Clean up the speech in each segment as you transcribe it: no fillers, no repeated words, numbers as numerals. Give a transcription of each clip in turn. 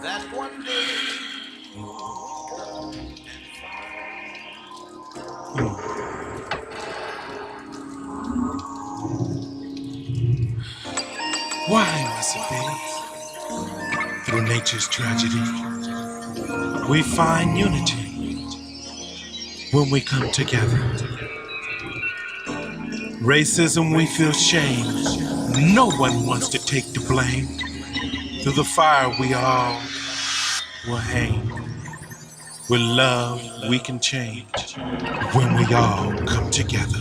that one day Why must it be? Through nature's tragedy, we find unity when we come together. Racism, we feel shame. No one wants to take the blame. Through the fire, we all will hang. With love, we can change when we all come together.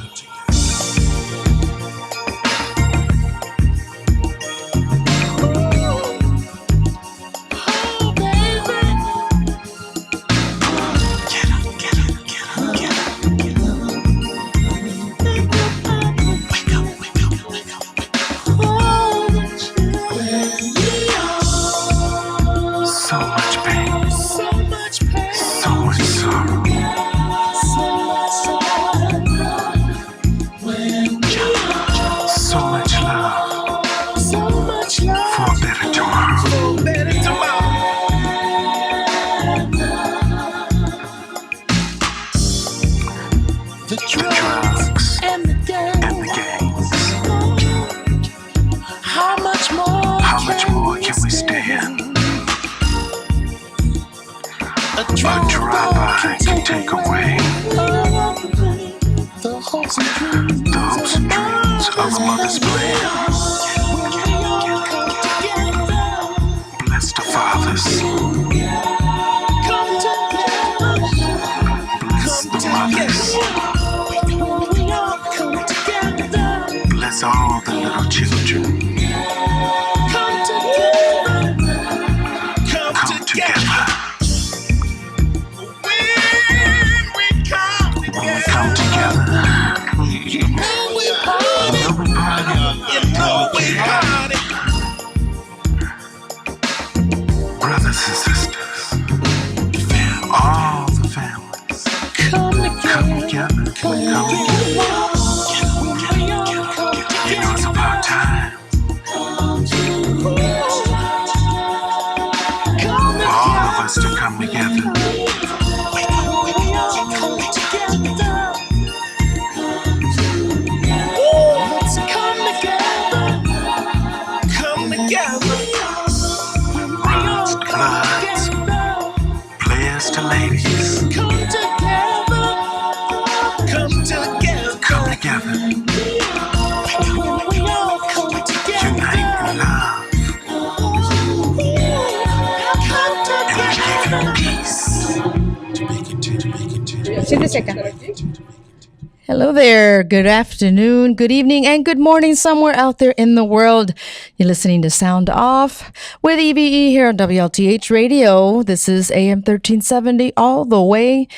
Hello there. Good afternoon, good evening, and good morning somewhere out there in the world. You're listening to Sound Off with E.V.E. here on WLTH Radio. This is AM 1370 all the way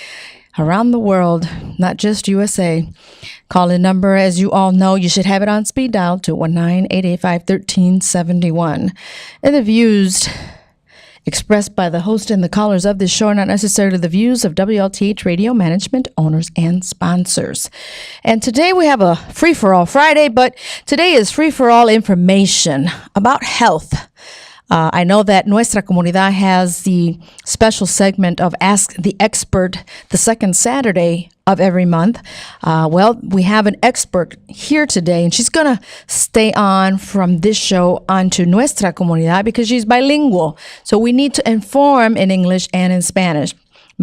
around the world, not just USA. Call-in number, as you all know, you should have it on speed dial, 219-885-1371. And the views expressed by the host and the callers of this show are not necessarily the views of WLTH Radio management, owners, and sponsors. And today we have a free-for-all Friday, but today is free-for-all information about health. I know that Nuestra Comunidad has the special segment of Ask the Expert the second Saturday of every month. Well, we have an expert here today, and she's going to stay on from this show onto Nuestra Comunidad because she's bilingual. So we need to inform in English and in Spanish.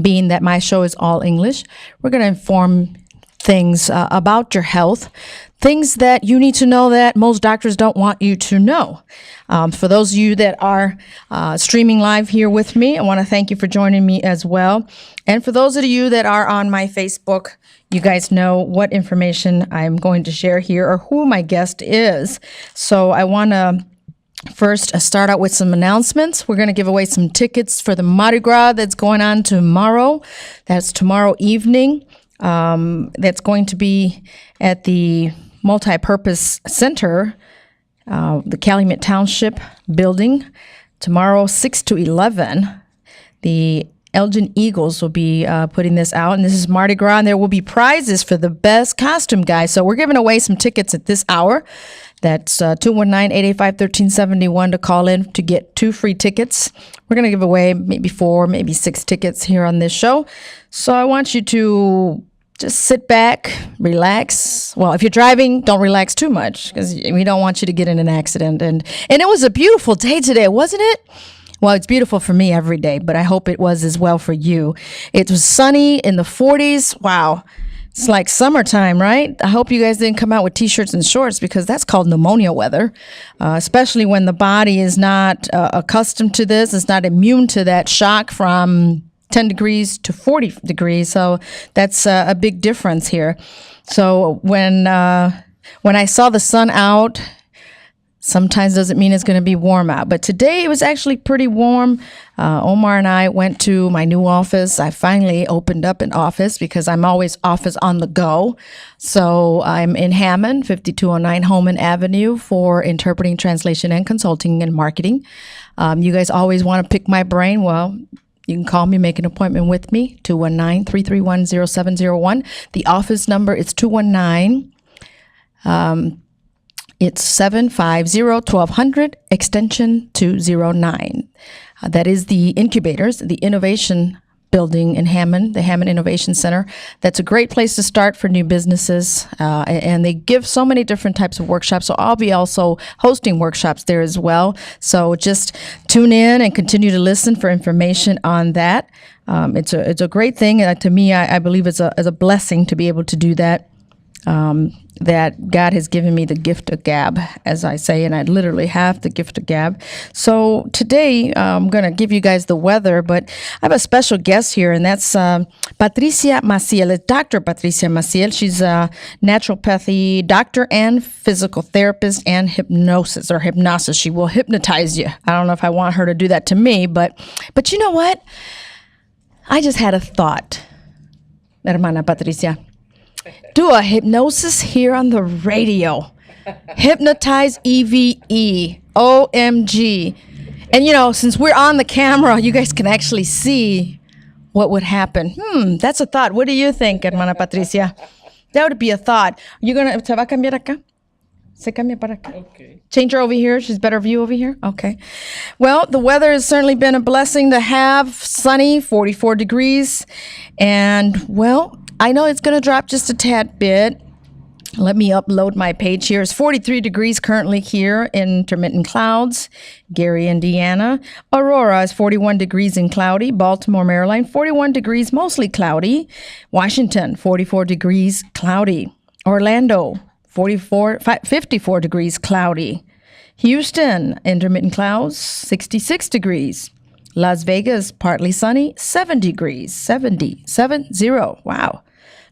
Being that my show is all English, we're going to inform things about your health, things that you need to know that most doctors don't want you to know. For those of you that are streaming live here with me, I want to thank you for joining me as well. And for those of you that are on my Facebook, you guys know what information I'm going to share here or who my guest is. So I want to first start out with some announcements. We're going to give away some tickets for the Mardi Gras that's going on tomorrow. That's tomorrow evening. That's going to be at the Multi-Purpose Center, the Calumet Township building, tomorrow 6 to 11. The Elgin Eagles will be putting this out, and this is Mardi Gras, and there will be prizes for the best costume guy. So we're giving away some tickets at this hour. That's 219-885-1371 to call in to get 2 free tickets. We're going to give away maybe 4, maybe 6 tickets here on this show. So I want you to just sit back, relax. Well, if you're driving, don't relax too much because we don't want you to get in an accident. And it was a beautiful day today, wasn't it? Well, it's beautiful for me every day, but I hope it was as well for you. It was sunny in the 40s. Wow. It's like summertime, right? I hope you guys didn't come out with T-shirts and shorts because that's called pneumonia weather, especially when the body is not accustomed to this. It's not immune to that shock from 10 degrees to 40 degrees. So that's a big difference here. So when I saw the sun out, sometimes doesn't mean it's going to be warm out. But today it was actually pretty warm. Omar and I went to my new office. I finally opened up an office because I'm always office on the go. So I'm in Hammond, 5209 Holman Avenue for interpreting, translation, and consulting and marketing. You guys always want to pick my brain. Well, you can call me, make an appointment with me, 219-331-0701. The office number is 219. It's 750-1200, extension 209. That is the incubators, the innovation building in Hammond, the Hammond Innovation Center. That's a great place to start for new businesses. And they give so many different types of workshops. So I'll be also hosting workshops there as well. So just tune in and continue to listen for information on that. It's a great thing. To me, I believe it's a blessing to be able to do that. That God has given me the gift of gab, as I say, and I literally have the gift of gab. So today I'm going to give you guys the weather, but I have a special guest here, and that's Patricia Maciel. It's Dr. Patricia Maciel. She's a naturopathy doctor and physical therapist and hypnosis. She will hypnotize you. I don't know if I want her to do that to me, but you know what? I just had a thought, Hermana Patricia. Do a hypnosis here on the radio. Hypnotize E.V.E. OMG. And since we're on the camera, you guys can actually see what would happen. That's a thought. What do you think, Hermana Patricia? That would be a thought. ¿Se va a cambiar acá? Se cambia para acá? Okay. Change her over here. She's better view over here? Okay. Well, the weather has certainly been a blessing to have. Sunny, 44 degrees. And, well, I know it's going to drop just a tad bit. Let me upload my page here. It's 43 degrees currently here in intermittent clouds. Gary, Indiana. Aurora is 41 degrees and cloudy. Baltimore, Maryland, 41 degrees, mostly cloudy. Washington, 44 degrees, cloudy. Orlando, 54 degrees, cloudy. Houston, intermittent clouds, 66 degrees. Las Vegas, partly sunny, 7 degrees, 70. Wow.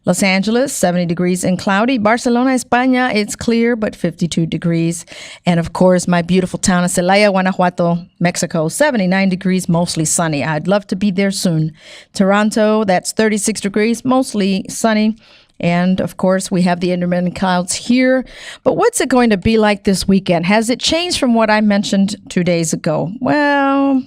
Los Angeles, 70 degrees and cloudy. Barcelona, España, it's clear, but 52 degrees. And of course, my beautiful town of Celaya, Guanajuato, Mexico, 79 degrees, mostly sunny. I'd love to be there soon. Toronto, that's 36 degrees, mostly sunny. And of course, we have the intermittent clouds here. But what's it going to be like this weekend? Has it changed from what I mentioned 2 days ago? Well,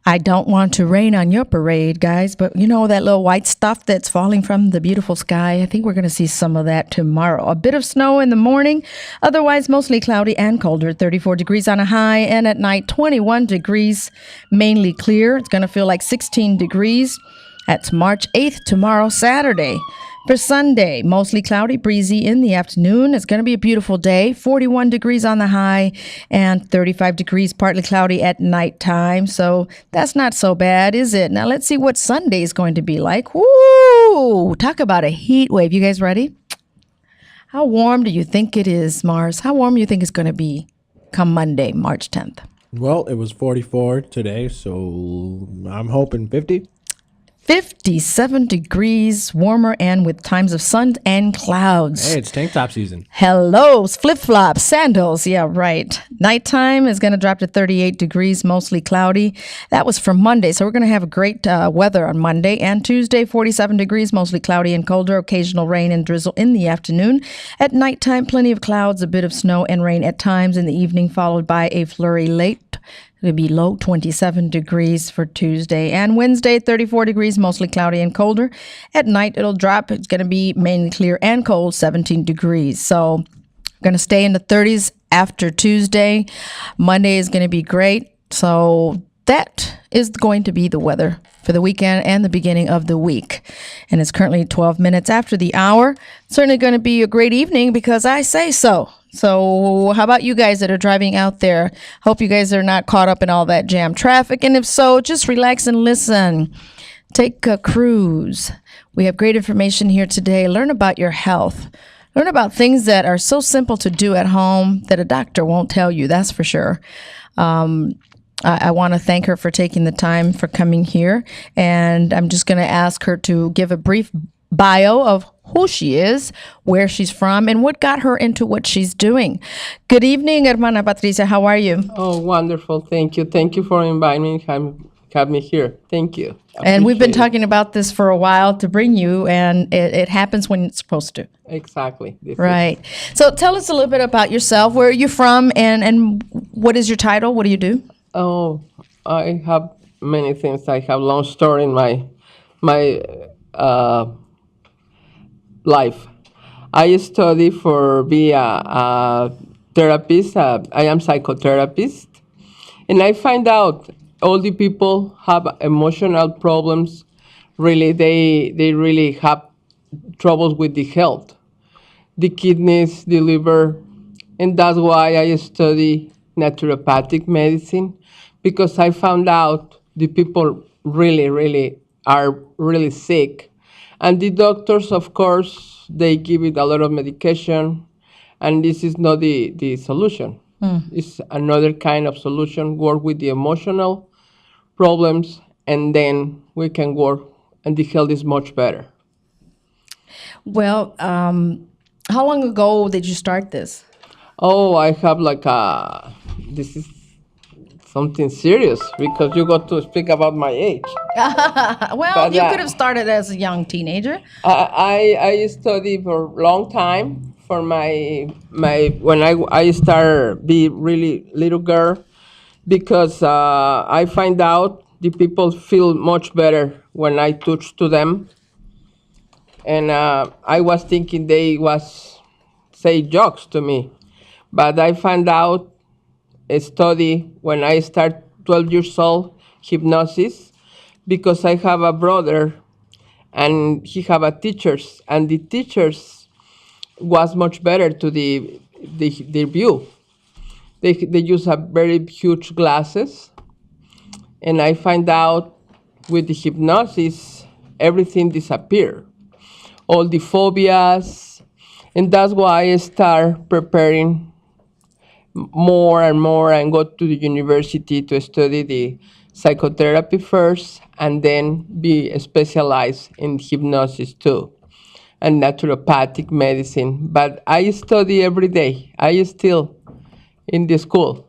I don't want to rain on your parade, guys, but that little white stuff that's falling from the beautiful sky, I think we're going to see some of that tomorrow. A bit of snow in the morning, otherwise mostly cloudy and colder, 34 degrees on a high, and at night 21 degrees, mainly clear. It's going to feel like 16 degrees. That's March 8th, tomorrow, Saturday. For Sunday, mostly cloudy, breezy in the afternoon. It's going to be a beautiful day, 41 degrees on the high and 35 degrees, partly cloudy at nighttime. So that's not so bad, is it? Now let's see what Sunday is going to be like. Woo! Talk about a heat wave. You guys ready? How warm do you think it is, Mars? How warm do you think it's going to be come Monday, March 10th? Well, it was 44 today, so I'm hoping 50. 57 degrees, warmer and with times of sun and clouds. Hey, it's tank top season. Hello, flip-flops, sandals. Yeah, right. Nighttime is going to drop to 38 degrees, mostly cloudy. That was for Monday, so we're going to have great weather on Monday. And Tuesday, 47 degrees, mostly cloudy and colder. Occasional rain and drizzle in the afternoon. At nighttime, plenty of clouds, a bit of snow and rain at times in the evening, followed by a flurry late. It'll be low 27 degrees for Tuesday. And Wednesday, 34 degrees, mostly cloudy and colder. At night, it'll drop. It's going to be mainly clear and cold, 17 degrees. So We're going to stay in the 30s after Tuesday. Monday is going to be great. So that is going to be the weather for the weekend and the beginning of the week. And it's currently 12 minutes after the hour. Certainly going to be a great evening because I say so. So how about you guys that are driving out there? Hope you guys are not caught up in all that jam traffic. And if so, just relax and listen. Take a cruise. We have great information here today. Learn about your health. Learn about things that are so simple to do at home that a doctor won't tell you, that's for sure. I want to thank her for taking the time for coming here. And I'm just going to ask her to give a brief bio of who she is, where she's from, and what got her into what she's doing. Good evening, Hermana Patricia. How are you? Oh, wonderful. Thank you. Thank you for inviting me, have me here. Thank you. And we've been Appreciate talking about this for a while to bring you, and it happens when it's supposed to. it. Exactly. This is- Right. So tell us a little bit about yourself. Where are you from, and what is your title? What do you do? Oh, I have many things. I have long story in my life. I study for be a therapist. I am psychotherapist, and I find out all the people have emotional problems. Really, they really have troubles with the health, the kidneys, the liver, and that's why I study naturopathic medicine, because I found out the people really are really sick. And the doctors, of course, they give it a lot of medication, and this is not the solution. It's another kind of solution, work with the emotional problems, and then we can work, and the health is much better. Well, how long ago did you start this? Oh, I have like this is something serious because you got to speak about my age. Well, But, you could have started as a young teenager. I studied for a long time for my when I started be really little girl, because I find out the people feel much better when I touch to them, and I was thinking they was say jokes to me, but I found out a study when I start 12 years old, hypnosis, because I have a brother and he have a teachers, and the teachers was much better to the view. They use a very huge glasses, and I find out with the hypnosis everything disappear, all the phobias, and that's why I start preparing more and more and go to the university to study the psychotherapy first and then be specialized in hypnosis too and naturopathic medicine. But I study every day. I still in the school.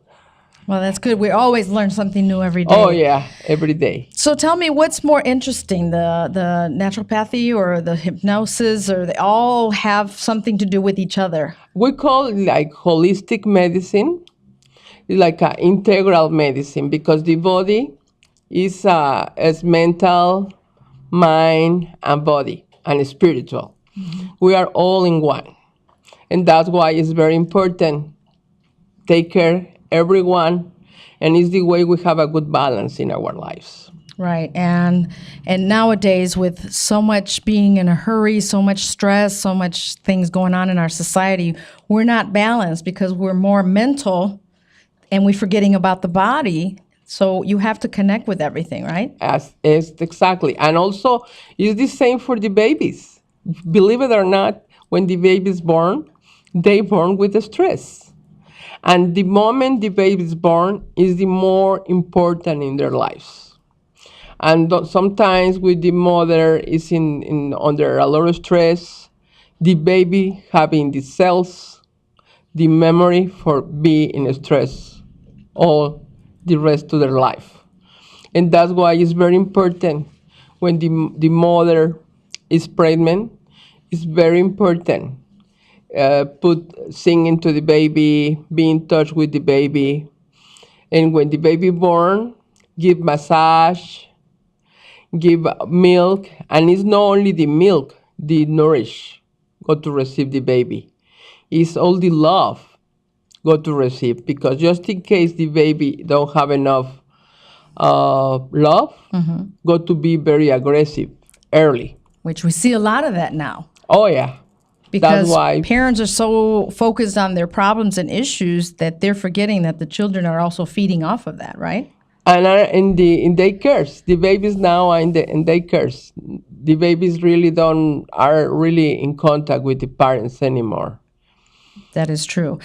Well, that's good. We always learn something new every day. Oh yeah, every day. So tell me, what's more interesting, the naturopathy or the hypnosis, or they all have something to do with each other? We call it like holistic medicine, like an integral medicine, because the body is mental, mind, and body, and spiritual. We are all in one, and that's why it's very important. Take care, everyone, and it's the way we have a good balance in our lives. Right. And nowadays, with so much being in a hurry, so much stress, so much things going on in our society, we're not balanced because we're more mental and we're forgetting about the body. So you have to connect with everything, right? As exactly, and also it's the same for the babies. Believe it or not, when the baby is born, they born with the stress, and the moment the baby is born is the more important in their lives. And sometimes with the mother is in under a lot of stress, the baby having the cells, the memory for be in stress all the rest of their life. And that's why it's very important when the mother is pregnant. It's very important. Put singing to the baby, be in touch with the baby, and when the baby born, give massage, give milk, and it's not only the milk, the nourish, go to receive the baby. is all the love go to receive, because just in case the baby don't have enough love, go to be very aggressive early. Which we see a lot of that now. Oh yeah, Because why- parents are so focused on their problems and issues that they're forgetting that the children are also feeding off of that, right? and in daycares, the babies now are in daycares. The babies are really in contact with the parents anymore. That is true.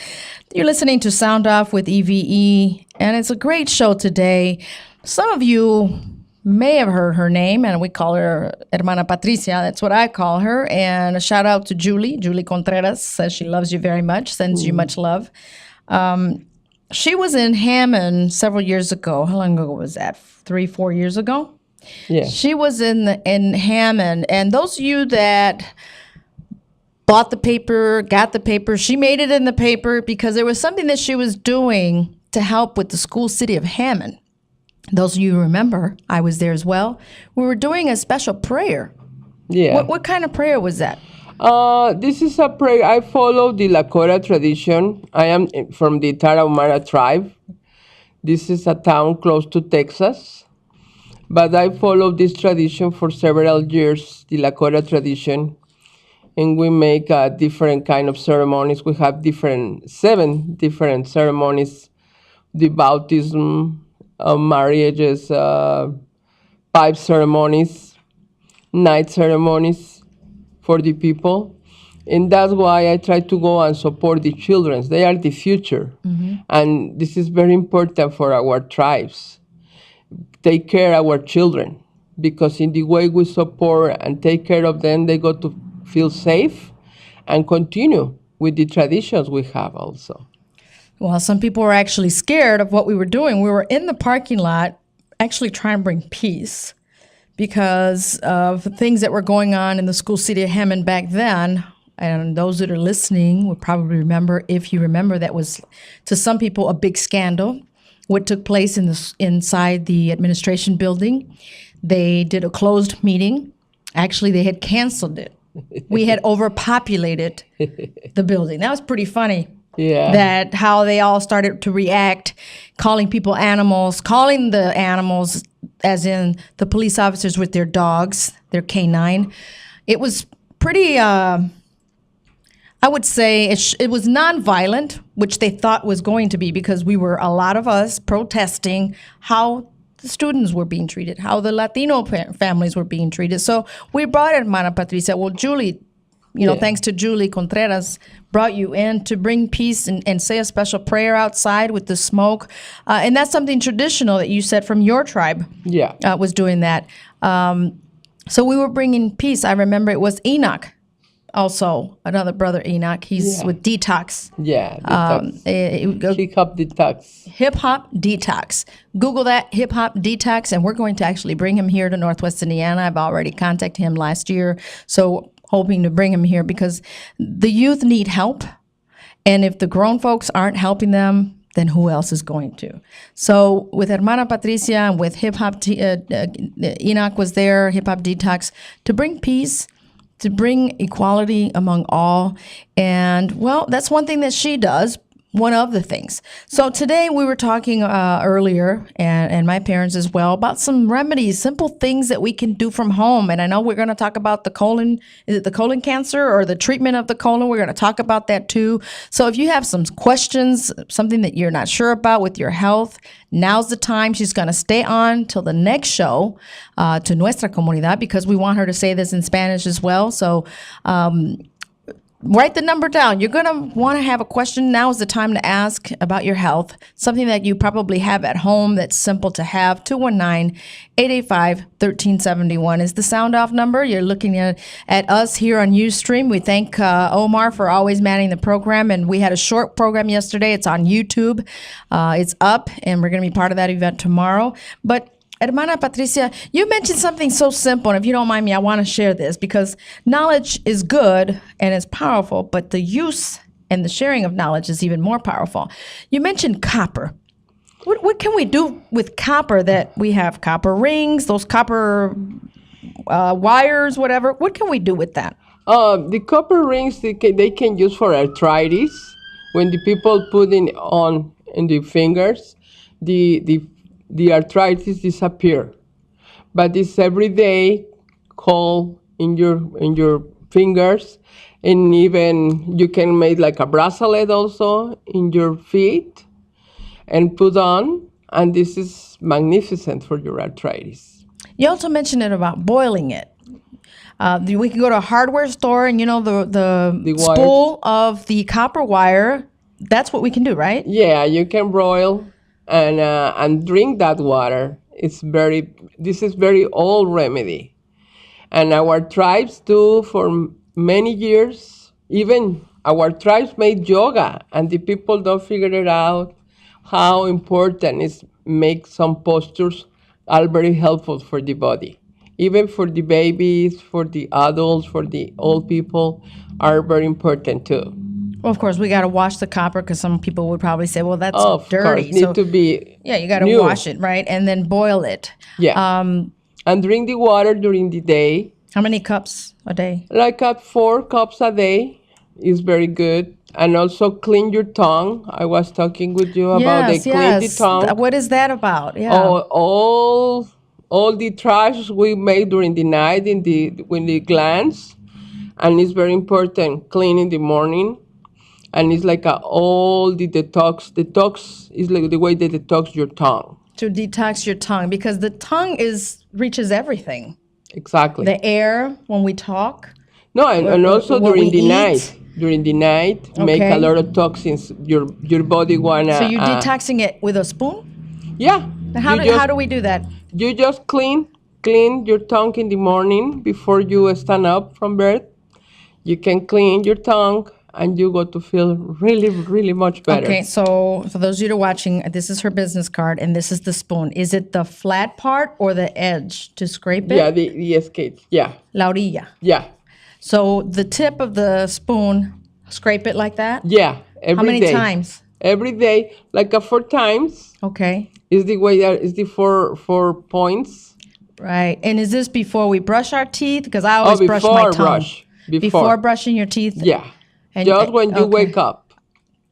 You're listening to Sound Off with E.V.E., and it's a great show today. Some of you may have heard her name, and we call her Hermana Patricia. That's what I call her. And a shout out to Julie. Julie Contreras says she loves you very much, sends you much love. She was in Hammond several years ago. How long ago was that? 3-4 years ago? Yeah. She was in Hammond. And those of you that bought the paper, got the paper, she made it in the paper because there was something that she was doing to help with the school city of Hammond. Those of you who remember, I was there as well. We were doing a special prayer. Yeah. What kind of prayer was that? This is a prayer. I follow the Lakota tradition. I am from the Tarahumara tribe. This is a town close to Texas. But I followed this tradition for several years, the Lakota tradition. And we make different kind of ceremonies. We have 7 different ceremonies: the baptism, marriages, pipe ceremonies, night ceremonies for the people. And that's why I try to go and support the children. They are the future. And this is very important for our tribes. Take care of our children, because in the way we support and take care of them, they go to feel safe and continue with the traditions we have also. Well, some people were actually scared of what we were doing. We were in the parking lot actually trying to bring peace because of things that were going on in the school city of Hammond back then. And those that are listening would probably remember, if you remember, that was to some people a big scandal. What took place inside the administration building. They did a closed meeting. Actually, they had canceled it. We had overpopulated the building. That was pretty funny. Yeah. That how they all started to react, calling people animals, calling the animals, as in the police officers with their dogs, their canine. It was pretty, I would say it was nonviolent, which they thought was going to be, because we were, a lot of us, protesting how the students were being treated, how the Latino families were being treated. So we brought Hermana Patricia. Well, Julie, thanks to Julie Contreras, brought you in to bring peace and say a special prayer outside with the smoke. And that's something traditional that you said from your tribe. Yeah. Was doing that. So we were bringing peace. I remember it was Enoch. Also, another brother, Enoch. He's with Detox. Yeah. Hip Hop Detox. Hip Hop Detox. Google that, Hip Hop Detox, and we're going to actually bring him here to Northwest Indiana. I've already contacted him last year, so hoping to bring him here because the youth need help. And if the grown folks aren't helping them, then who else is going to? So with Hermana Patricia and with Hip Hop, Enoch was there, Hip Hop Detox, to bring peace, to bring equality among all. And, well, that's one thing that she does, one of the things. So today we were talking earlier, and my parents as well, about some remedies, simple things that we can do from home. And I know we're going to talk about the colon, is it the colon cancer or the treatment of the colon? We're going to talk about that too. So if you have some questions, something that you're not sure about with your health, now's the time. She's going to stay on till the next show to Nuestra Comunidad, because we want her to say this in Spanish as well. So write the number down. You're going to want to have a question. Now is the time to ask about your health, something that you probably have at home that's simple to have. 219-885-1371 is the Sound Off number. You're looking at us here on Ustream. We thank Omar for always manning the program, and we had a short program yesterday. It's on YouTube. It's up, and we're going to be part of that event tomorrow. But Hermana Patricia, you mentioned something so simple, and if you don't mind me, I want to share this, because knowledge is good and it's powerful, but the use and the sharing of knowledge is even more powerful. You mentioned copper. What can we do with copper? That we have copper rings, those copper wires, whatever. What can we do with that? The copper rings they can use for arthritis. When the people put on in the fingers, the arthritis disappear. But it's every day cold in your fingers, and even you can make like a bracelet also in your feet and put on, and this is magnificent for your arthritis. You also mentioned it about boiling it. We can go to a hardware store and the wires. spool of the copper wire. That's what we can do, right? Yeah, you can broil and drink that water. This is very old remedy, and our tribes do for many years. Even our tribes made yoga, and the people don't figure it out how important is make some postures are very helpful for the body. Even for the babies, for the adults, for the old people, are very important too. Well, of course, we got to wash the copper because some people would probably say, well, that's Of dirty. course, need to be yeah, you got to new. wash it, right? And then boil it. Yeah. And drink the water during the day. How many cups a day? Like 4 cups a day is very good. And also clean your tongue. I was talking with you about clean the tongue. What is that about? Yeah. All the trash we make during the night when the glands, and it's very important clean in the morning. And it's like all the detox. Detox is like the way they detox your tongue. To detox your tongue, because the tongue reaches everything. Exactly. The air when we talk. No, and also what during we the eat. night. During the night, make a lot of toxins. Your body wanna. So you're detoxing it with a spoon? Yeah. How do we do that? You just clean your tongue in the morning before you stand up from bed. You can clean your tongue, and you go to feel really, really much better. Okay, so for those of you that are watching, this is her business card, and this is the spoon. Is it the flat part or the edge to scrape it? Yeah, the escape. Yeah. La orilla. Yeah. So the tip of the spoon, scrape it like that? Yeah. How many times? Every day, like 4 times. Okay. Is the way that is the four points. Right. And is this before we brush our teeth? Because I always brush my tongue. Before brushing your teeth? Yeah. And, just when you wake up.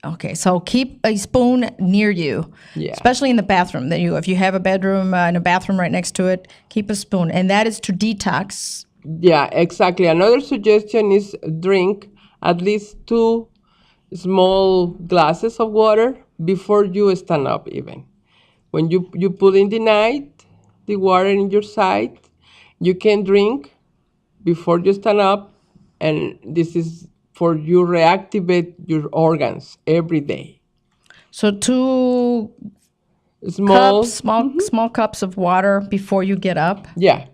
Okay, so keep a spoon near you, especially in the bathroom. If you have a bedroom and a bathroom right next to it, keep a spoon, and that is to detox. Yeah, exactly. Another suggestion is drink at least 2 small glasses of water before you stand up. Even when you put in the night the water in your side, you can drink before you stand up, and this is for you reactivate your organs every day. So 2 small cups of water before you get up. Yeah.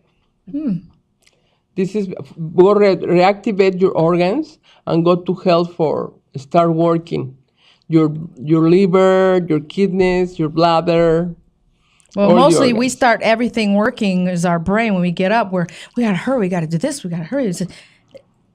This is go reactivate your organs and go to health for start working. Your liver, your kidneys, your bladder. Well, mostly we start everything working is our brain. When we get up, we gotta hurry, we gotta do this, we gotta hurry.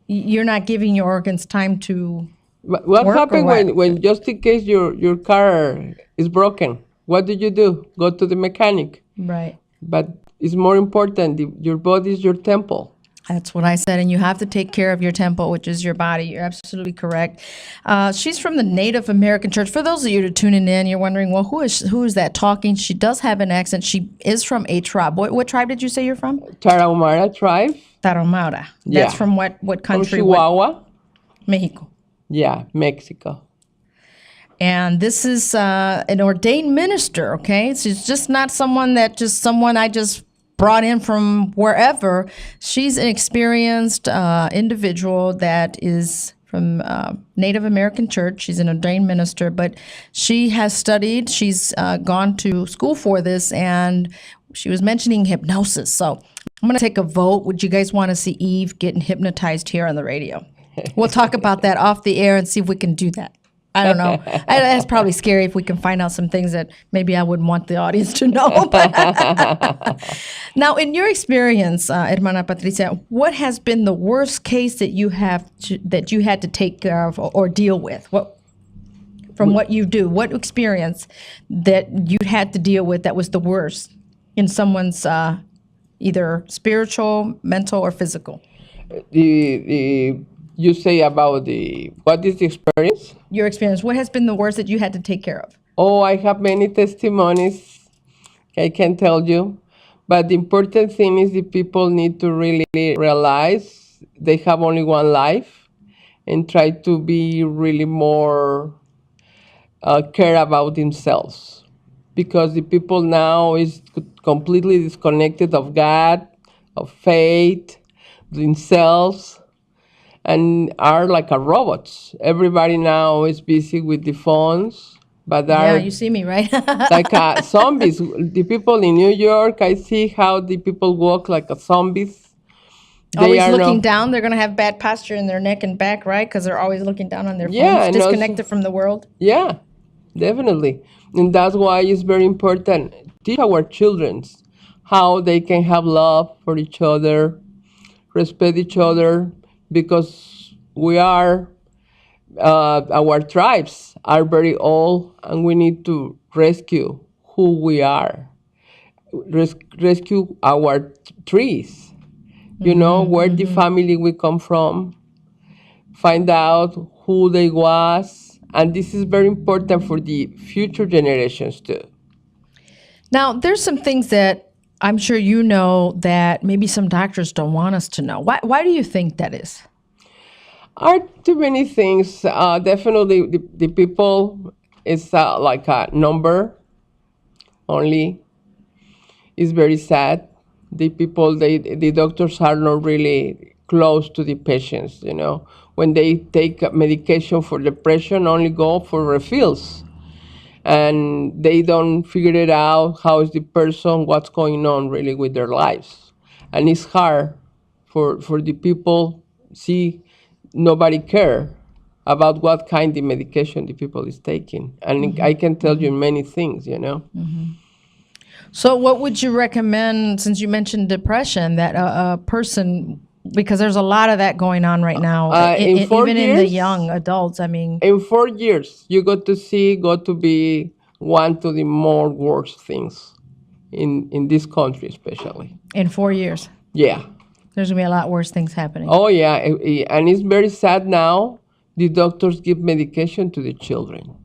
You're not giving your organs time to What happens when just in case your car is broken? What do? Go to the mechanic. Right. But it's more important, your body is your temple. That's what I said, and you have to take care of your temple, which is your body. You're absolutely correct. She's from the Native American Church. For those of you that are tuning in, you're wondering, well, who is that talking? She does have an accent. She is from a tribe. What tribe did you say you're from? Tarahumara tribe. Tarahumara. That's from what country? From Chihuahua. Mexico. Yeah, Mexico. And this is an ordained minister, okay? She's just not someone I just brought in from wherever. She's an experienced individual that is from Native American Church. She's an ordained minister, but she has studied. She's gone to school for this, and she was mentioning hypnosis. So I'm going to take a vote. Would you guys want to see Eve getting hypnotized here on the radio? We'll talk about that off the air and see if we can do that. I don't know. That's probably scary if we can find out some things that maybe I wouldn't want the audience to know. Now, in your experience, Hermana Patricia, what has been the worst case that you had to take care of or deal with? What you do, what experience that you had to deal with that was the worst in someone's either spiritual, mental, or physical? the you say about the what is the experience? Your experience. What has been the worst that you had to take care of? Oh, I have many testimonies. I can tell you, but the important thing is the people need to really realize they have only one life and try to be really more care about themselves, because the people now is completely disconnected of God, of faith, themselves, and are like a robots. Everybody now is busy with the phones, but Yeah, are you see me, right? like zombies. The people in New York, I see how the people walk like a zombies. They Always are looking no, down. They're going to have bad posture in their neck and back, right? Because they're always looking down on their yeah, phones, and also, disconnected from the world. yeah, definitely. And that's why it's very important teach our children how they can have love for each other, respect each other, because we are our tribes are very old, and we need to rescue who we are, rescue our trees. You know where the family we come from, find out who they was, and this is very important for the future generations too. Now, there's some things that I'm sure you know that maybe some doctors don't want us to know. Why do you think that is? Are too many things. Definitely, the people is like a number only. It's very sad. The people, the doctors are not really close to the patients. You know, when they take medication for depression, only go for refills, and they don't figure it out how is the person, what's going on really with their lives, and it's hard for the people see nobody care about what kind of medication the people is taking, and I can tell you many things, you know. So, what would you recommend, since you mentioned depression, that a person, because there's a lot of that going on right now, In 4 even in the years, young adults? I mean, in 4 years, you got to be one to the more worst things in this country, especially. in 4 years, Yeah. there's going to be a lot worse things happening. Oh yeah, and it's very sad now. The doctors give medication to the children,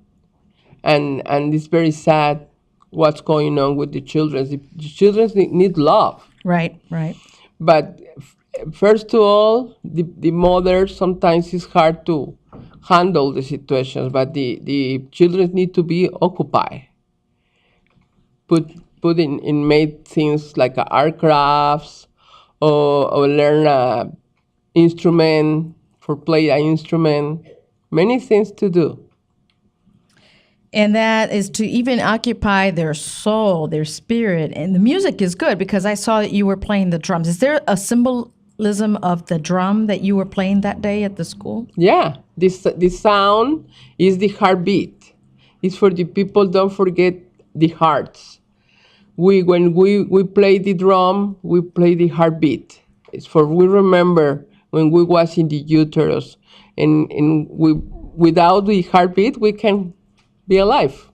and it's very sad what's going on with the children. The children need love, Right, right. but first of all, the mother sometimes it's hard to handle the situations, but the children need to be occupied. Put in made things like art crafts, or learn a instrument, for play an instrument, many things to do. And that is to even occupy their soul, their spirit. And the music is good because I saw that you were playing the drums. Is there a symbolism of the drum that you were playing that day at the school? Yeah, the sound is the heartbeat. It's for the people, don't forget the hearts. When we play the drum, we play the heartbeat. It's for we remember when we was in the uterus, and we without the heartbeat we can be alive.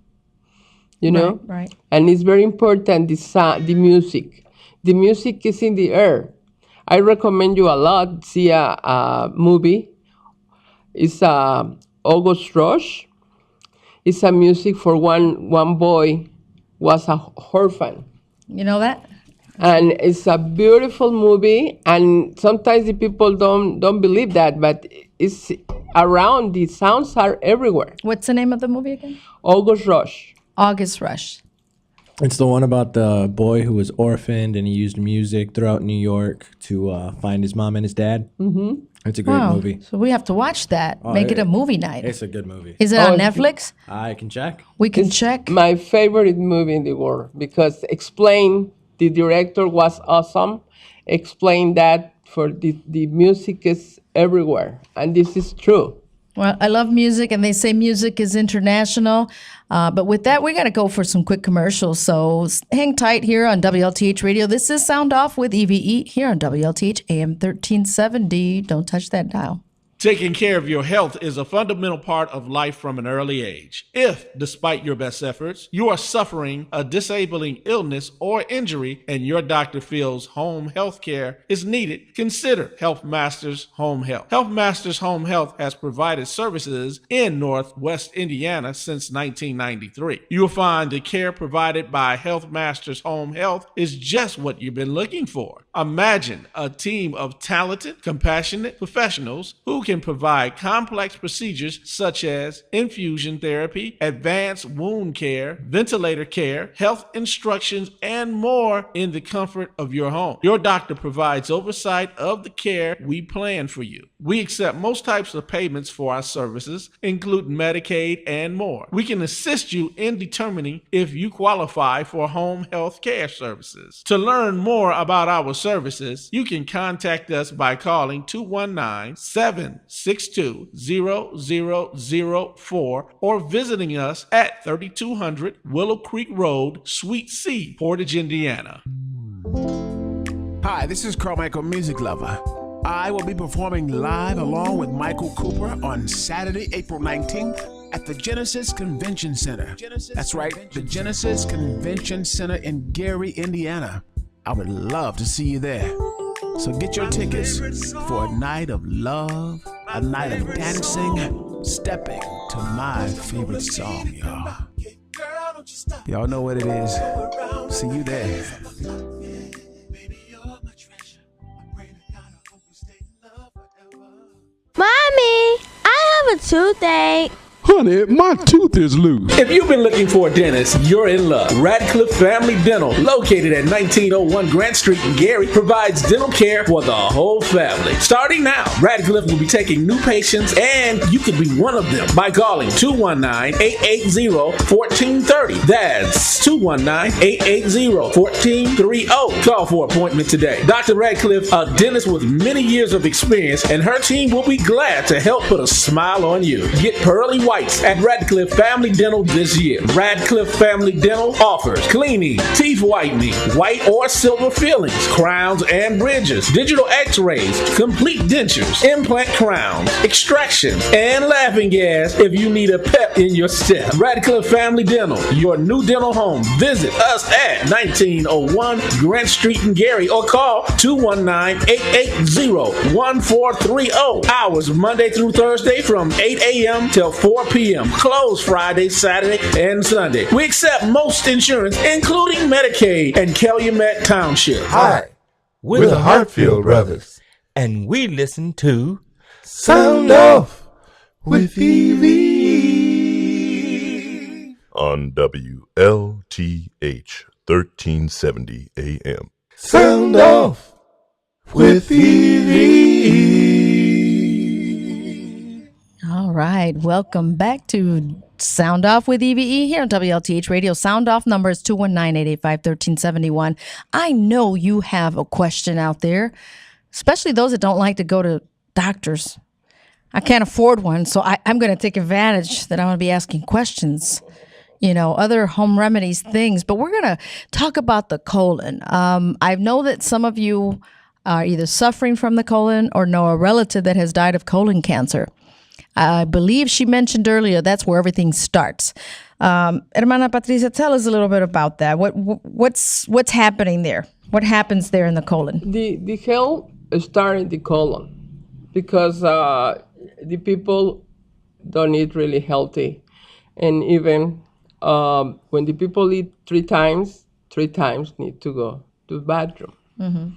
You know, Right. and it's very important the music. The music is in the air. I recommend you a lot see a movie. It's August Rush. It's a music for one boy was a orphan. You know that? And it's a beautiful movie, and sometimes the people don't believe that, but it's around. The sounds are everywhere. What's the name of the movie again? August Rush. August Rush. It's the one about the boy who was orphaned and he used music throughout New York to find his mom and his dad. Mm-hmm. It's a great movie. So we have to watch that. Make it a movie night. It's a good movie. Is it on Netflix? I can check. We can check. My favorite movie in the world, because explain the director was awesome. Explain that for the music is everywhere, and this is true. Well, I love music, and they say music is international. But with that, we're going to go for some quick commercials. So hang tight here on WLTH Radio. This is Sound Off with E.V.E. here on WLTH AM 1370. Don't touch that dial. Taking care of your health is a fundamental part of life from an early age. If, despite your best efforts, you are suffering a disabling illness or injury and your doctor feels home health care is needed, consider Health Masters Home Health. Health Masters Home Health has provided services in Northwest Indiana since 1993. You will find the care provided by Health Masters Home Health is just what you've been looking for. Imagine a team of talented, compassionate professionals who can provide complex procedures such as infusion therapy, advanced wound care, ventilator care, health instructions, and more in the comfort of your home. Your doctor provides oversight of the care we plan for you. We accept most types of payments for our services, including Medicaid and more. We can assist you in determining if you qualify for home health care services. To learn more about our services, you can contact us by calling 219-762-0004 or visiting us at 3200 Willow Creek Road, Suite C, Portage, Indiana. Hi, this is Carmichael Music Lover. I will be performing live along with Michael Cooper on Saturday, April 19th at the Genesis Convention Center. That's right, the Genesis Convention Center in Gary, Indiana. I would love to see you there. So get your tickets for a night of love, a night of dancing, stepping to my favorite song, y'all. Y'all know what it is. See you there. Mommy, I have a toothache. Honey, my tooth is loose. If you've been looking for a dentist, you're in luck. Radcliffe Family Dental, located at 1901 Grant Street in Gary, provides dental care for the whole family. Starting now, Radcliffe will be taking new patients, and you could be one of them by calling 219-880-1430. That's 219-880-1430. Call for an appointment today. Dr. Radcliffe, a dentist with many years of experience, and her team will be glad to help put a smile on you. Get pearly white at Radcliffe Family Dental this year. Radcliffe Family Dental offers cleaning, teeth whitening, white or silver fillings, crowns and bridges, digital x-rays, complete dentures, implant crowns, extraction, and laughing gas if you need a pep in your step. Radcliffe Family Dental, your new dental home. Visit us at 1901 Grant Street in Gary or call 219-880-1430. Hours Monday through Thursday from 8 a.m. till 4 p.m. Closed Friday, Saturday, and Sunday. We accept most insurance, including Medicaid and Calumet Township. Hi, we're the Hartfield Brothers, and we listen to Sound Off with E.V.E. on WLTH 1370 AM. Sound Off with E.V.E. All right. Welcome back to Sound Off with E.V.E. here on WLTH Radio. Sound Off number is 219-885-1371. I know you have a question out there, especially those that don't like to go to doctors. I can't afford one, so I'm going to take advantage that I'm going to be asking questions, other home remedies, things. But we're going to talk about the colon. I know that some of you are either suffering from the colon or know a relative that has died of colon cancer. I believe she mentioned earlier that's where everything starts. Hermana Patricia, tell us a little bit about that. What's happening there? What happens there in the colon? The health starts in the colon because the people don't eat really healthy. And even when the people eat three times need to go to the bathroom. Mm-hmm.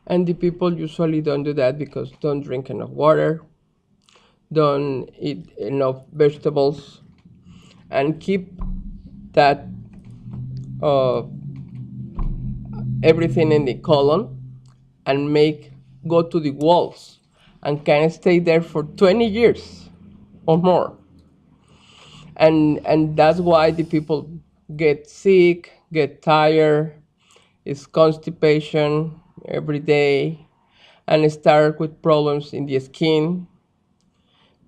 And the people usually don't do that because don't drink enough water, don't eat enough vegetables, and keep that everything in the colon and go to the walls and kind of stay there for 20 years or more. And that's why the people get sick, get tired, it's constipation every day, and start with problems in the skin.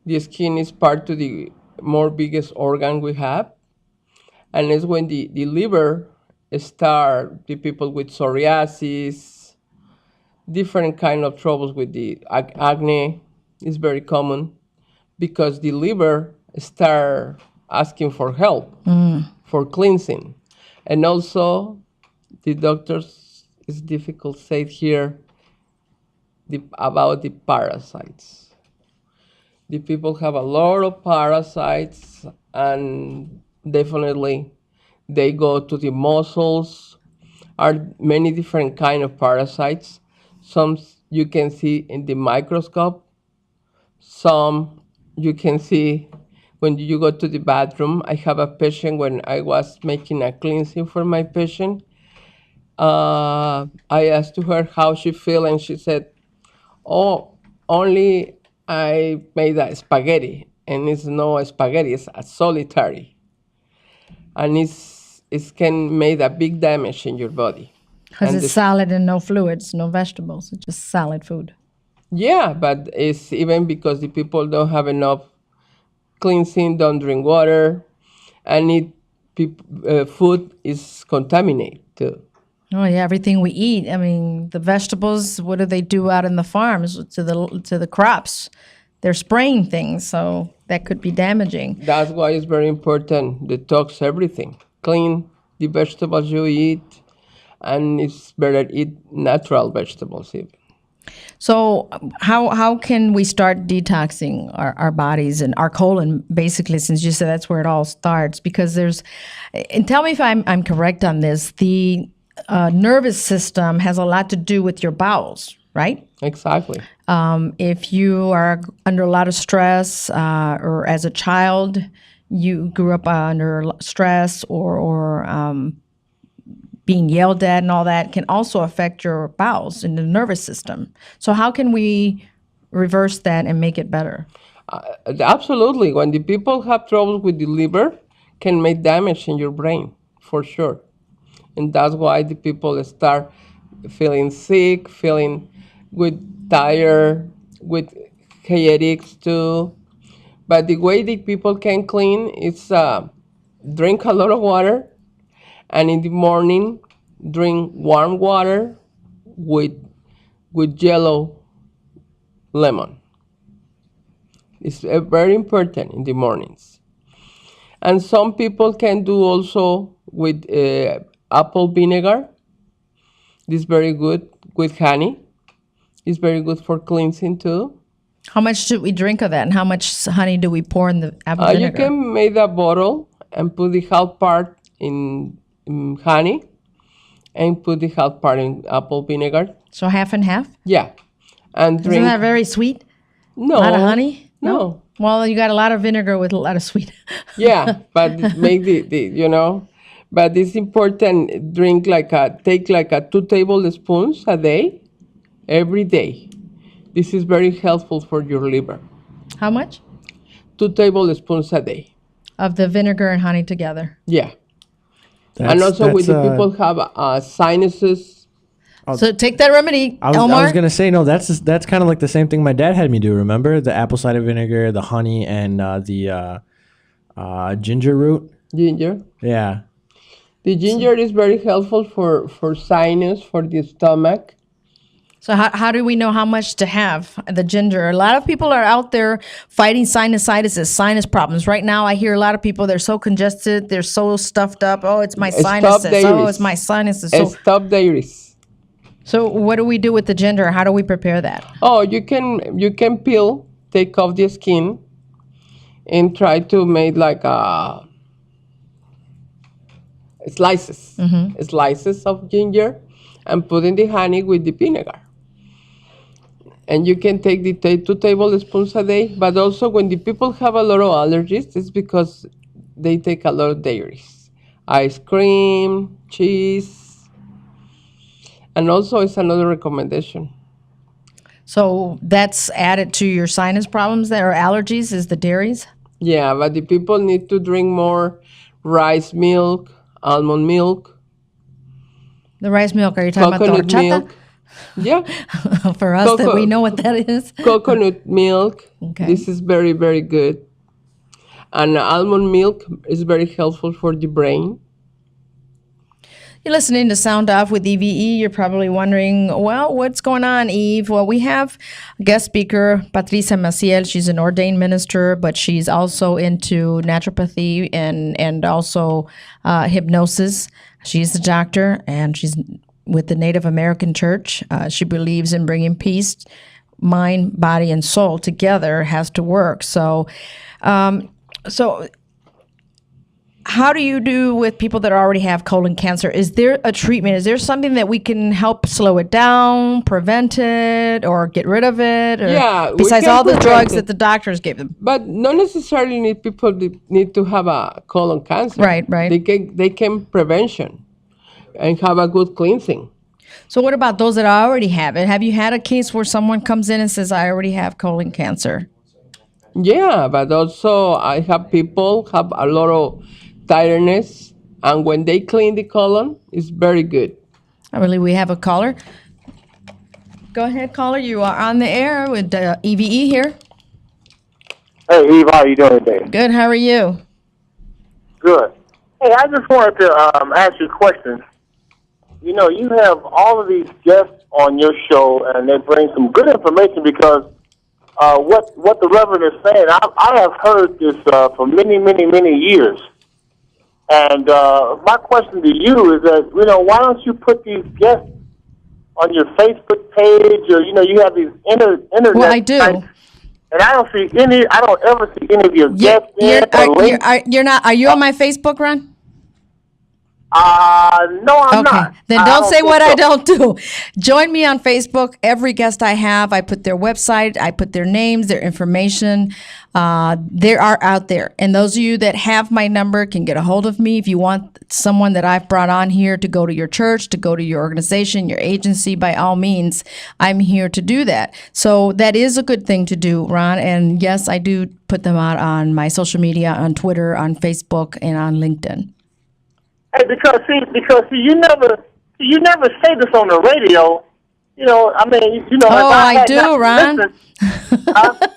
The skin is part of the more biggest organ we have. And it's when the liver start, the people with psoriasis, different kind of troubles with the acne, is very common because the liver start asking for help for cleansing. And also, the doctors, it's difficult to say it here, about the parasites. The people have a lot of parasites, and definitely they go to the muscles. Are many different kind of parasites. Some you can see in the microscope. Some you can see when you go to the bathroom. I have a patient, when I was making a cleansing for my patient, I asked to her how she feel, and she said, "Oh, only I made a spaghetti, and it's no spaghetti; it's a solitary, and it can make a big damage in your body." Because And it's this- salad and no fluids, no vegetables. It's just salad food. Yeah, but it's even because the people don't have enough cleansing, don't drink water, and food is contaminated too. Oh yeah, everything we eat. I mean, the vegetables. What do they do out in the farms to the crops? They're spraying things, so that could be damaging. That's why it's very important detox everything, clean the vegetables you eat, and it's better to eat natural vegetables even. So how can we start detoxing our bodies and our colon, basically, since you said that's where it all starts? Because and tell me if I'm correct on this, the nervous system has a lot to do with your bowels, right? Exactly. If you are under a lot of stress, or as a child, you grew up under stress or being yelled at and all that, can also affect your bowels and the nervous system. So how can we reverse that and make it better? Absolutely. When the people have trouble with the liver, can make damage in your brain, for sure. And that's why the people start feeling sick, feeling tired, with headaches too. But the way that people can clean is drink a lot of water, and in the morning drink warm water with yellow lemon. It's very important in the mornings. And some people can do also with apple vinegar. This is very good with honey. It's very good for cleansing too. How much should we drink of that, and how much honey do we pour in the apple You vinegar? can make a bottle and put the half part in honey and put the half part in apple vinegar. So half and half? Yeah. And drink. Isn't that very sweet? No. A lot of honey? No. Well, you got a lot of vinegar with a lot of sweet. Yeah, but make but it's important. Take 2 tablespoons a day, every day. This is very helpful for your liver. How much? 2 tablespoons a day. Of the vinegar and honey together. Yeah. And also with the people have sinuses. So take that remedy, I Elmar. was gonna say no. That's kind of like the same thing my dad had me do. Remember the apple cider vinegar, the honey, and the ginger root. Ginger. Yeah. The ginger is very helpful for sinus, for the stomach. So how do we know how much to have the ginger? A lot of people are out there fighting sinusitis, sinus problems. Right now, I hear a lot of people, they're so congested, they're so stuffed up. Oh, it's my sinuses. Oh, it's my sinuses. Stop dairies. So what do we do with the ginger? How do we prepare that? Oh, you can peel, take off the skin, and try to make slices. Slices of ginger, and put in the honey with the vinegar. And you can take the 2 tablespoons a day. But also when the people have a lot of allergies, it's because they take a lot of dairies. Ice cream, cheese. And also it's another recommendation. So that's added to your sinus problems or allergies is the dairies? Yeah, but the people need to drink more rice milk, almond milk. The rice milk, are you talking about the Coconut horchata? milk. Yeah. For us that we know what that is. Coconut milk. Okay. This is very, very good. And almond milk is very helpful for the brain. You're listening to Sound Off with E.V.E. You're probably wondering, well, what's going on, Eve? Well, we have guest speaker Patricia Maciel. She's an ordained minister, but she's also into naturopathy and also hypnosis. She's a doctor, and she's with the Native American Church. She believes in bringing peace, mind, body, and soul together has to work. So how do you do with people that already have colon cancer? Is there a treatment? Is there something that we can help slow it down, prevent it, or get rid of it? Or Yeah, we besides can all the prevent drugs it. that the doctors give them. But not necessarily need to have a colon cancer. Right. They can prevention and have a good cleansing. So what about those that already have it? Have you had a case where someone comes in and says, I already have colon cancer? Yeah, but also I have people have a lot of tiredness, and when they clean the colon, it's very good. I believe we have a caller. Go ahead, caller. You are on the air with E.V.E. here. Hey, Eve, how you doing today? Good. How are you? Good. Hey, I just wanted to ask you a question. You know, you have all of these guests on your show, and they bring some good information because what the Reverend is saying, I have heard this for many, many, many years. And my question to you is that, you know, why don't you put these guests on your Facebook page, or, you know, you have these internet Well, I do. sites, and I don't ever see any of your guests Are you on my Facebook, Ron? No, I'm not. Then don't say what I don't do. Join me on Facebook. Every guest I have, I put their website, I put their names, their information. They are out there. And those of you that have my number can get a hold of me. If you want someone that I've brought on here to go to your church, to go to your organization, your agency, by all means, I'm here to do that. So that is a good thing to do, Ron. And yes, I do put them out on my social media, on Twitter, on Facebook, and on LinkedIn. Hey, because you never say this on the radio. You know, I mean, you know. Oh, I do, Ron.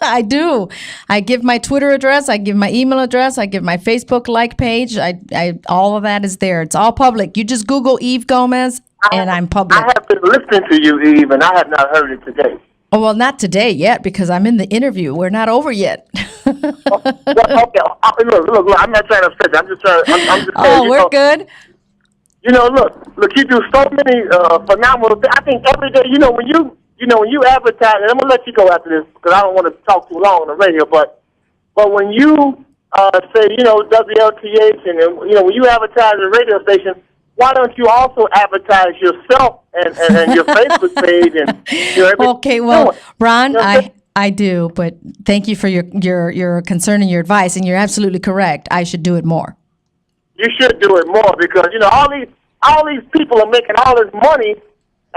I do. I give my Twitter address. I give my email address. I give my Facebook like page. I all of that is there. It's all public. You just Google Eve Gomez, and I'm public. I have been listening to you, Eve, and I have not heard it today. Oh, well, not today yet, because I'm in the interview. We're not over yet. Okay. Look, I'm not trying to upset you. I'm just saying. Oh, we're good. You know, look, you do so many phenomenal things. I think every day, you know, when you advertise, and I'm gonna let you go after this because I don't want to talk too long on the radio, but when you say, you know, WLTH, and you know, when you advertise a radio station, why don't you also advertise yourself and your Facebook page and you know, Okay, well, Ron, I do, but thank you for your concern and your advice, and you're absolutely correct. I should do it more. You should do it more because, you know, all these people are making all this money,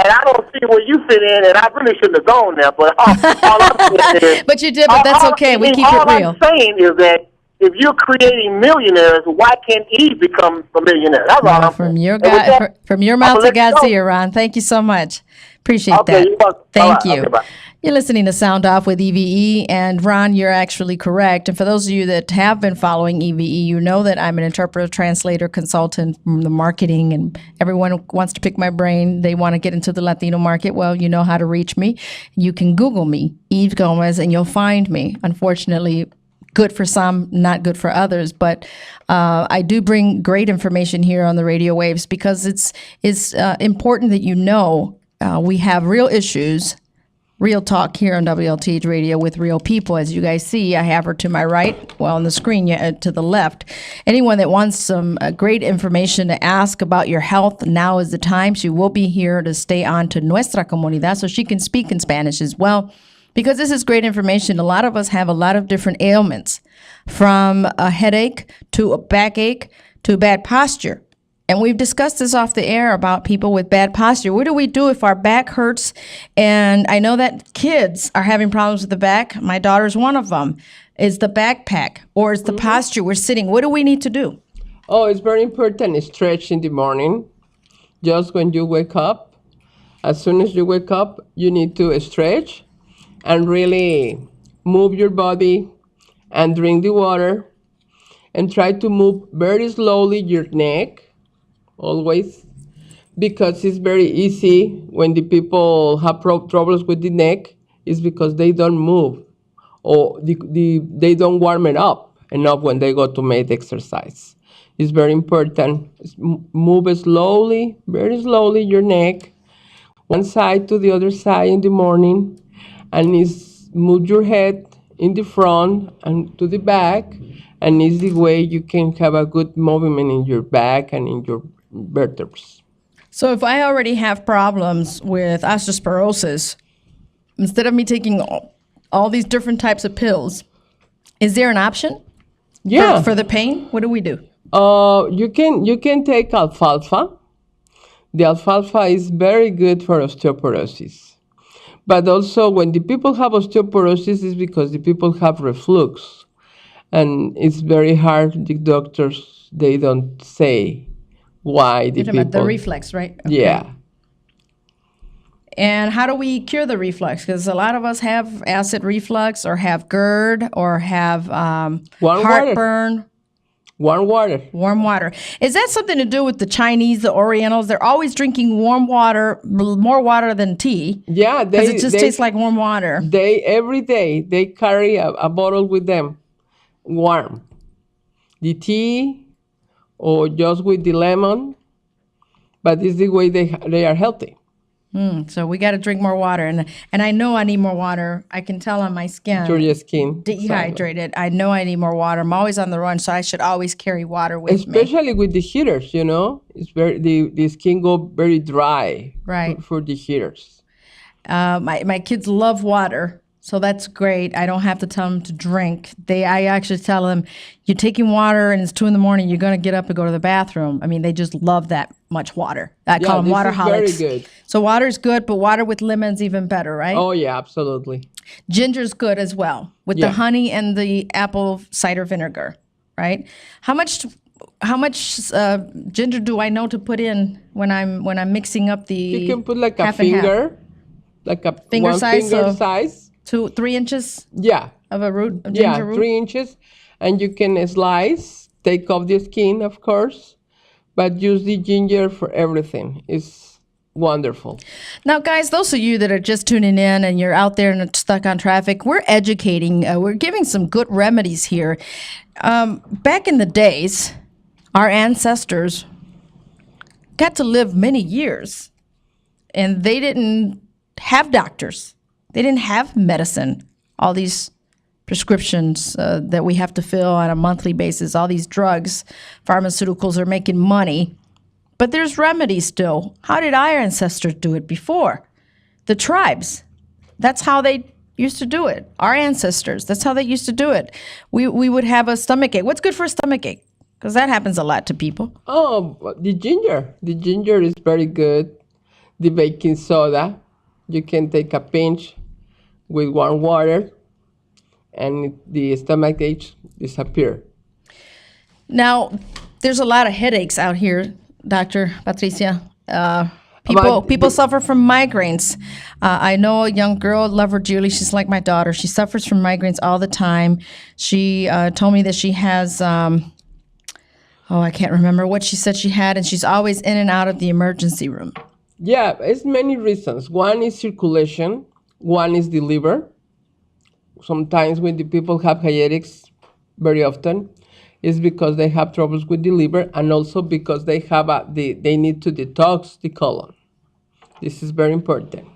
and I don't see where you fit in, and I really shouldn't have gone there. But all I'm saying is, but you did, but that's okay. We keep it real. All I'm saying is that if you're creating millionaires, why can't Eve become a millionaire? That's all I'm from saying. your from your mouth to God's ear, Ron. Thank you so much. Appreciate that. Thank you. Okay, you're listening to Sound Off with E.V.E. And Ron, you're actually correct. And for those of you that have been following E.V.E., you know that I'm an interpreter, translator, consultant from the marketing, and everyone wants to pick my brain. They want to get into the Latino market. Well, you know how to reach me. You can Google me, Eve Gomez, and you'll find me. Unfortunately, good for some, not good for others. But I do bring great information here on the radio waves because it's important that you know we have real issues, real talk here on WLTH Radio with real people. As you guys see, I have her to my right, well, on the screen to the left. Anyone that wants some great information to ask about your health, now is the time. She will be here to stay on to Nuestra Comunidad so she can speak in Spanish as well. Because this is great information. A lot of us have a lot of different ailments, from a headache to a backache to bad posture. And we've discussed this off the air about people with bad posture. What do we do if our back hurts? And I know that kids are having problems with the back. My daughter's one of them. Is the backpack or is the posture we're sitting? What do we need to do? Oh, it's very important to stretch in the morning. Just when you wake up, as soon as you wake up, you need to stretch and really move your body and drink the water and try to move very slowly your neck, always, because it's very easy when the people have troubles with the neck, is because they don't move or they don't warm it up enough when they go to make exercise. It's very important. Move slowly, very slowly, your neck, one side to the other side in the morning, and move your head in the front and to the back, and it's the way you can have a good movement in your back and in your vertebrae. So if I already have problems with osteoporosis, instead of me taking all these different types of pills, is there an option? Yeah. For the pain? What do we do? You can take alfalfa. The alfalfa is very good for osteoporosis. But also when the people have osteoporosis is because the people have reflux. And it's very hard, the doctors, they don't say why the people... The reflex, right? Okay. Yeah. And how do we cure the reflux? Because a lot of us have acid reflux or have GERD or have heartburn. Warm water. Warm water. Is that something to do with the Chinese, the Orientals? They're always drinking warm water, more water than tea. Yeah. Because it just tastes like warm water. Every day, they carry a bottle with them, warm. The tea or just with the lemon, but it's the way they are healthy. So we got to drink more water, and I know I need more water. I can tell on my skin. Through your skin. Dehydrated. I know I need more water. I'm always on the run, so I should always carry water with me. Especially with the heaters, it's very the skin go very dry. Right. For the heaters. My kids love water, so that's great. I don't have to tell them to drink. I actually tell them, you're taking water and it's 2 a.m, you're going to get up and go to the bathroom. I mean, they just love that much water. I call them waterholics. Very good. So water is good, but water with lemon's even better, right? Oh, yeah, absolutely. Ginger's good as well, with the honey and the apple cider vinegar, right? How much ginger do I know to put in when I'm mixing up the? You can put like a finger, like a finger one size, finger size. 3 inches. Yeah. Of a root, a ginger root. 3 inches, and you can slice, take off the skin, of course, but use the ginger for everything. It's wonderful. Now, guys, those of you that are just tuning in and you're out there and stuck on traffic, we're educating. We're giving some good remedies here. Back in the days, our ancestors got to live many years, and they didn't have doctors. They didn't have medicine, all these prescriptions that we have to fill on a monthly basis, all these drugs, pharmaceuticals are making money. But there's remedies still. How did our ancestors do it before? The tribes. That's how they used to do it. Our ancestors, that's how they used to do it. We would have a stomach ache. What's good for a stomach ache? Because that happens a lot to people. Oh, the ginger. The ginger is very good. The baking soda. You can take a pinch with warm water, and the stomach ache disappear. Now, there's a lot of headaches out here, Dr. Patricia. People suffer from migraines. I know a young girl, love her dearly. She's like my daughter. She suffers from migraines all the time. She told me that she has, I can't remember what she said she had, and she's always in and out of the emergency room. Yeah, it's many reasons. One is circulation. One is the liver. Sometimes when the people have headaches, very often, it's because they have troubles with the liver, and also because they have they need to detox the colon. This is very important.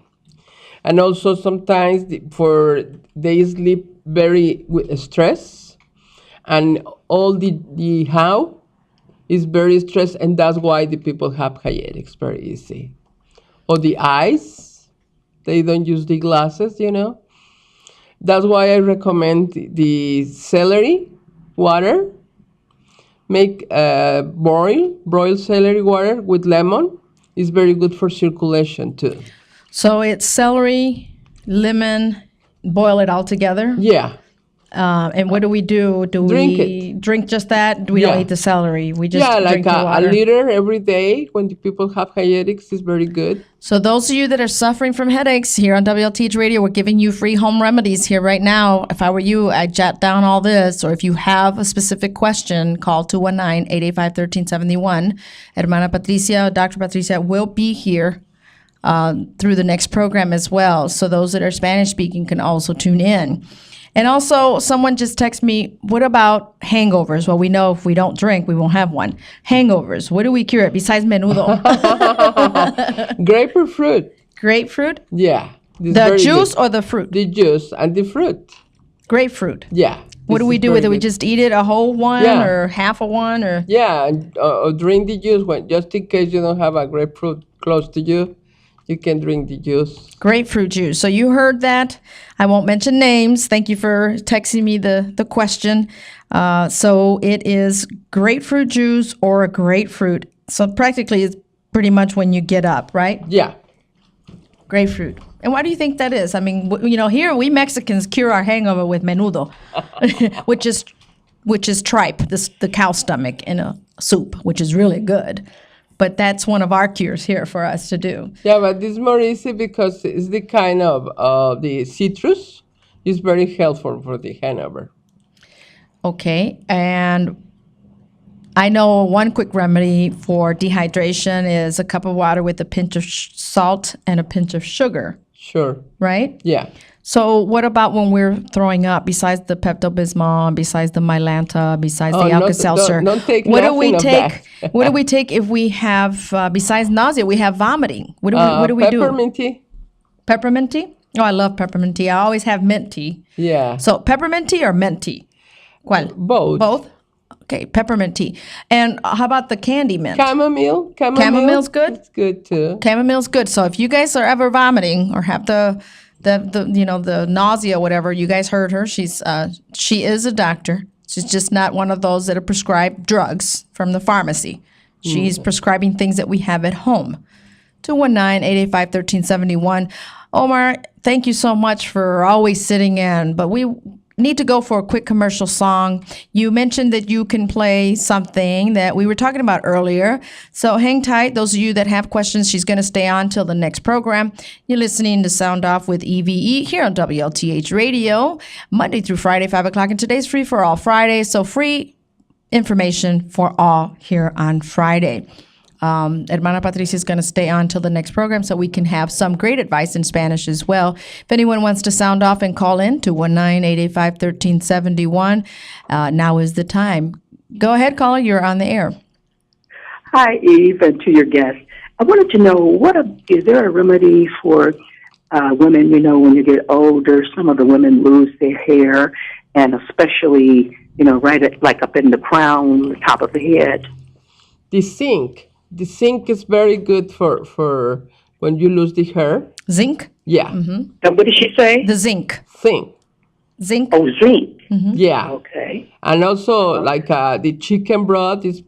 And also sometimes they sleep very with stress, and all the how is very stressed, and that's why the people have headaches very easy. Or the eyes, they don't use the glasses, That's why I recommend the celery water. Make broil celery water with lemon. It's very good for circulation too. So it's celery, lemon, boil it all together? Yeah. And what do we do? Do Drink we drink just that? We don't eat the celery. We just like drink the a water. liter every day when the people have headaches is very good. So those of you that are suffering from headaches here on WLTH Radio, we're giving you free home remedies here right now. If I were you, I'd jot down all this. Or if you have a specific question, call 219-885-1371. Hermana Patricia, Dr. Patricia will be here through the next program as well. So those that are Spanish speaking can also tune in. And also, someone just texted me, what about hangovers? Well, we know if we don't drink, we won't have one. Hangovers, what do we cure it besides menudo? Grapefruit fruit. Grapefruit? Yeah. The juice or the fruit? The juice and the fruit. Grapefruit? Yeah. What do we do with it? We just eat it, a whole one or half a one? Or Yeah, or drink the juice just in case you don't have a grapefruit close to you. You can drink the juice. Grapefruit juice. So you heard that. I won't mention names. Thank you for texting me the question. So it is grapefruit juice or a grapefruit. So practically it's pretty much when you get up, right? Yeah. Grapefruit. And why do you think that is? I mean, here we Mexicans cure our hangover with menudo, which is tripe, the cow stomach in a soup, which is really good. But that's one of our cures here for us to do. Yeah, but it's more easy because it's the kind of the citrus is very helpful for the hangover. Okay, and I know one quick remedy for dehydration is a cup of water with a pinch of salt and a pinch of sugar. Sure. Right? Yeah. So what about when we're throwing up, besides the Pepto-Bismol, besides the Mylanta, besides the Alka-Seltzer? Don't take what do we nothing take? of that. What do we take if we have, besides nausea, we have vomiting? What do we do? Peppermint tea. Peppermint tea? Oh, I love peppermint tea. I always have mint tea. Yeah. So peppermint tea or mint tea? ¿Cuál? Both. Both? Okay, peppermint tea. And how about the candy mint? Chamomile. Chamomile's good? It's good too. Chamomile's good. So if you guys are ever vomiting or have the nausea, whatever, you guys heard her. She is a doctor. She's just not one of those that are prescribed drugs from the pharmacy. She's prescribing things that we have at home. 219-885-1371. Omar, thank you so much for always sitting in, but we need to go for a quick commercial song. You mentioned that you can play something that we were talking about earlier. So hang tight. Those of you that have questions, she's going to stay on till the next program. You're listening to Sound Off with E.V.E. here on WLTH Radio, Monday through Friday, 5 o'clock. And today's Free for All Friday. So free information for all here on Friday. Hermana Patricia is going to stay on till the next program so we can have some great advice in Spanish as well. If anyone wants to sound off and call in, 219-885-1371. Now is the time. Go ahead, caller. You're on the air. Hi, Eve, and to your guest. I wanted to know, is there a remedy for women, when you get older, some of the women lose their hair, and especially, right up in the crown, the top of the head? The zinc. The zinc is very good for when you lose the hair. Zinc? Yeah. And what did she say? The zinc. Zinc. Zinc? Oh, zinc. Yeah. Okay. And also, the chicken broth is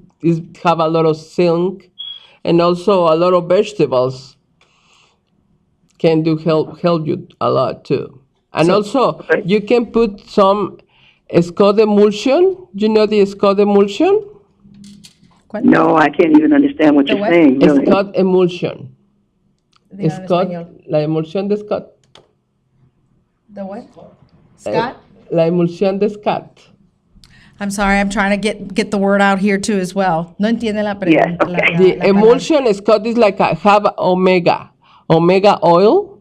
have a lot of zinc, and also a lot of vegetables can help you a lot too. And also, you can put some Scott emulsion. You know the Scott emulsion? No, I can't even understand what you're saying. Really. Scott emulsion. Scott, la emulsión de Scott. The what? Scott? La emulsión de Scott. I'm sorry, I'm trying to get the word out here too as well. No entiende la pregunta. Yes, okay. The emulsion Scott is like have omega oil.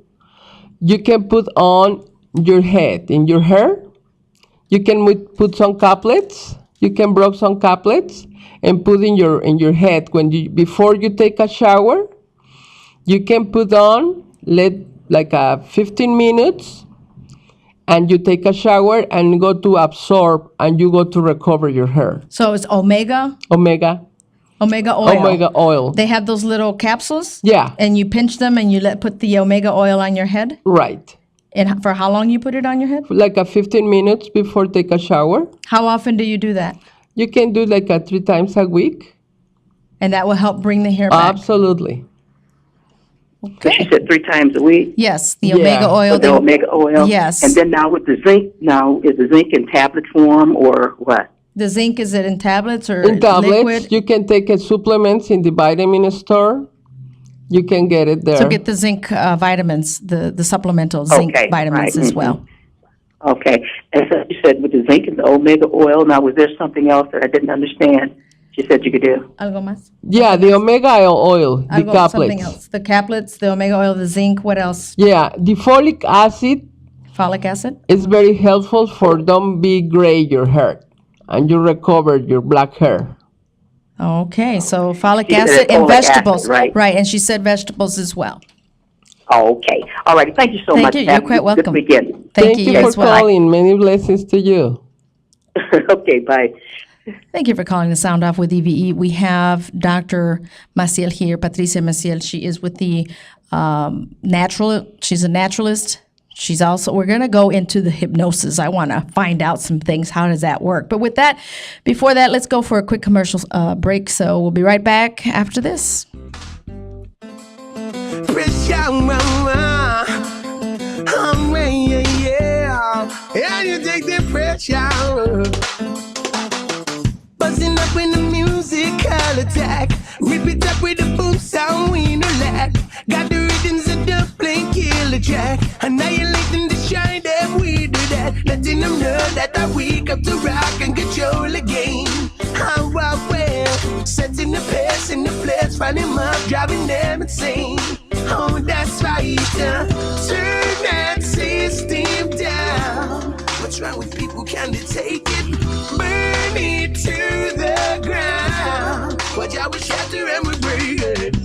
You can put on your head, in your hair. You can put some caplets. You can break some caplets and put in your head before you take a shower. You can put on 15 minutes, and you take a shower and go to absorb, and you go to recover your hair. So it's omega oil. Omega oil. They have those little capsules. Yeah. And you pinch them and you put the omega oil on your head. Right. And for how long you put it on your head? 15 minutes before take a shower. How often do you do that? You can do 3 times a week. And that will help bring the hair back? Absolutely. So she said 3 times a week. Yes, the omega oil. The omega oil. Yes. And then now with the zinc, now is the zinc in tablet form or what? The zinc, is it in tablets or in tablets? liquid? You can take it supplements in the vitamin store. You can get it there. So get the zinc vitamins, the supplemental zinc vitamins as well. Okay. And so you said with the zinc and the omega oil, now was there something else that I didn't understand? She said you could do. Algo más? Yeah, the omega oil, the caplets. Something else. The caplets, the omega oil, the zinc, what else? Yeah, the folic acid. Folic acid? Is very helpful for don't be gray your hair and you recover your black hair. Okay, so folic acid and vegetables. Acid, right, and she said vegetables as well. Oh, okay. All right. Thank you so much. Thank you. You're quite welcome. Good weekend. Thank you for calling. Many blessings to you. Okay, bye. Thank you for calling the Sound Off with E.V.E. We have Dr. Maciel here, Patricia Maciel. She is with the she's a naturalist. She's also, we're going to go into the hypnosis. I want to find out some things. How does that work? But with that, before that, let's go for a quick commercial break. So we'll be right back after this. And you take the pressure. Buzzing up in the musical attack. Rip it up with a boom sound we no lack. Got the rhythms of the plain killer track. Annihilating the shine that we do that. Letting them know that I wake up to rock and control again. How I well, setting the pace in the place, finding them up, driving them insane. Oh, that's right. Turn that system down. What's wrong with people? Can they take it? Burn it to the ground. Watch out, we shatter and we break it.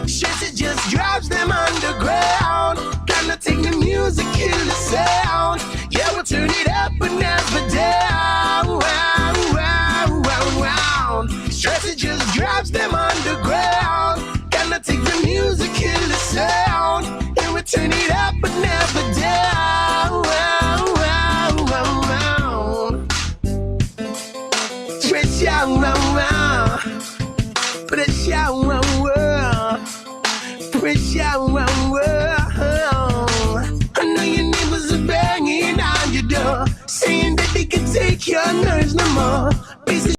Shit, it just drops them underground. Gonna take the music, kill the sound. Yeah, we'll turn it up but never down. Stress, it just drops them underground. Gonna take the music, kill the sound. And we'll turn it up but never down. I know your neighbors are banging on your door, saying that they can take your nerves no more. Busy